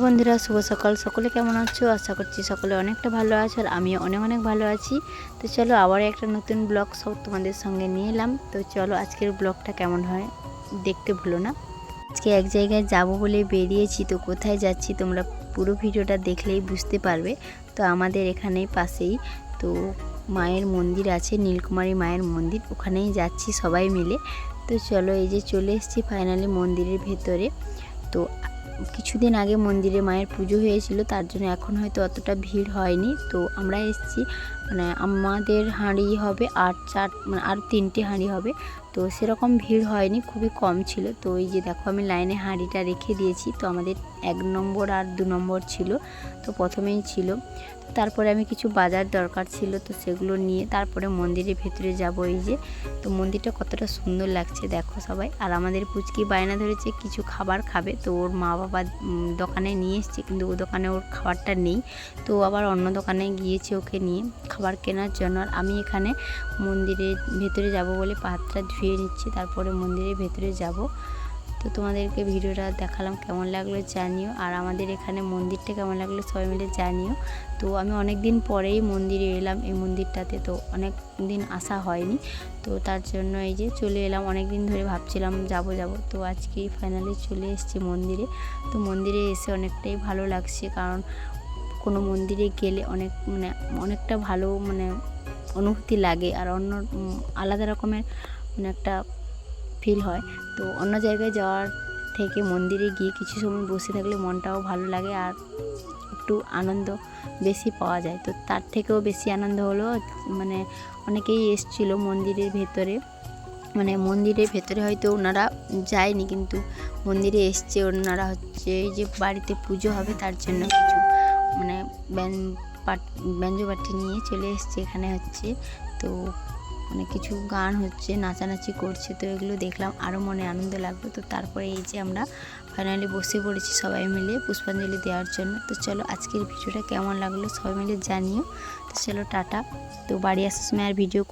বন্ধুরা, শুভ সকাল। সকলে কেমন আছো? আশা করছি সকলে অনেকটা ভালো আছো, আর আমিও অনেক অনেক ভালো আছি। তো চলো আবার একটা নতুন ব্লগ সব তোমাদের সঙ্গে নিয়ে এলাম। তো চলো আজকের ব্লগটা কেমন হয় দেখতে ভুলো না। আজকে এক জায়গায় যাব বলে বেরিয়েছি, তো কোথায় যাচ্ছি তোমরা পুরো ভিডিওটা দেখলেই বুঝতে পারবে। তো আমাদের এখানে পাশেই তো মায়ের মন্দির আছে, নীলকুমারী মায়ের মন্দির, ওখানেই যাচ্ছি সবাই মিলে। তো চলো, এই যে চলে এসেছি ফাইনালি মন্দিরের ভেতরে। তো কিছুদিন আগে মন্দিরে মায়ের পুজো হয়েছিল, তার জন্য এখন হয়তো অতটা ভিড় হয়নি। তো আমরা এসেছি, মানে আমাদের হাঁড়ি হবে আর 3টে হাঁড়ি হবে। তো সেরকম ভিড় হয়নি, খুবই কম ছিল। তো এই যে দেখো, আমি লাইনে হাঁড়িটা রেখে দিয়েছি। তো আমাদের 1 নম্বর আর 2 নম্বর ছিল, তো প্রথমেই ছিল। তারপরে আমি কিছু বাজার দরকার ছিল, তো সেগুলো নিয়ে তারপরে মন্দিরের ভেতরে যাব। এই যে, তো মন্দিরটা কতটা সুন্দর লাগছে দেখো সবাই। আর আমাদের পুচকি বায়না ধরেছে কিছু খাবার খাবে, তো ওর মা বাবা দোকানে নিয়ে এসছে, কিন্তু ও দোকানে ওর খাবারটা নেই। তো আবার অন্য দোকানে গিয়েছে ওকে নিয়ে খাবার কেনার জন্য। আর আমি এখানে মন্দিরের ভেতরে যাব বলে পাত্রটা ধুয়ে নিচ্ছি, তারপরে মন্দিরের ভেতরে যাব। তো তোমাদেরকে ভিডিওটা দেখালাম, কেমন লাগলো জানিও। আর আমাদের এখানে মন্দিরটা কেমন লাগলো সবাই মিলে জানিও। তো আমি অনেক দিন পরেই মন্দিরে এলাম, এই মন্দিরটাতে তো অনেক দিন আসা হয়নি। তো তার জন্য এই যে চলে এলাম, অনেক দিন ধরে ভাবছিলাম যাব। তো আজকে ফাইনালি চলে এসেছি মন্দিরে। তো মন্দিরে এসে অনেকটাই ভালো লাগছে, কারণ কোনো মন্দিরে গেলে অনেকটা ভালো অনুভূতি লাগে, আর আলাদা রকমের একটা ফিল হয়। তো অন্য জায়গায় যাওয়ার থেকে মন্দিরে গিয়ে কিছু সময় বসে থাকলে মনটাও ভালো লাগে, আর একটু আনন্দ বেশি পাওয়া যায়। তো তার থেকেও বেশি আনন্দ হলো অনেকেই এসছিল মন্দিরের ভেতরে, মন্দিরের ভেতরে হয়তো ওনারা যায়নি, কিন্তু মন্দিরে এসছে ওনারা। হচ্ছে এই যে বাড়িতে পুজো হবে, তার জন্য কিছু ব্যঞ্জপাটি নিয়ে চলে এসছে এখানে। হচ্ছে তো কিছু গান হচ্ছে, নাচানাচি করছে। তো এগুলো দেখলাম, আরও মনে আনন্দ লাগলো। তো তারপরে এই যে আমরা ফাইনালি বসে পড়েছি সবাই মিলে পুষ্পাঞ্জলি দেওয়ার জন্য। তো চলো আজকের ভিডিওটা কেমন লাগলো সবাই মিলে জানিও। তো চলো টাটা। তো বাড়ি আসার সময় আর ভিডিও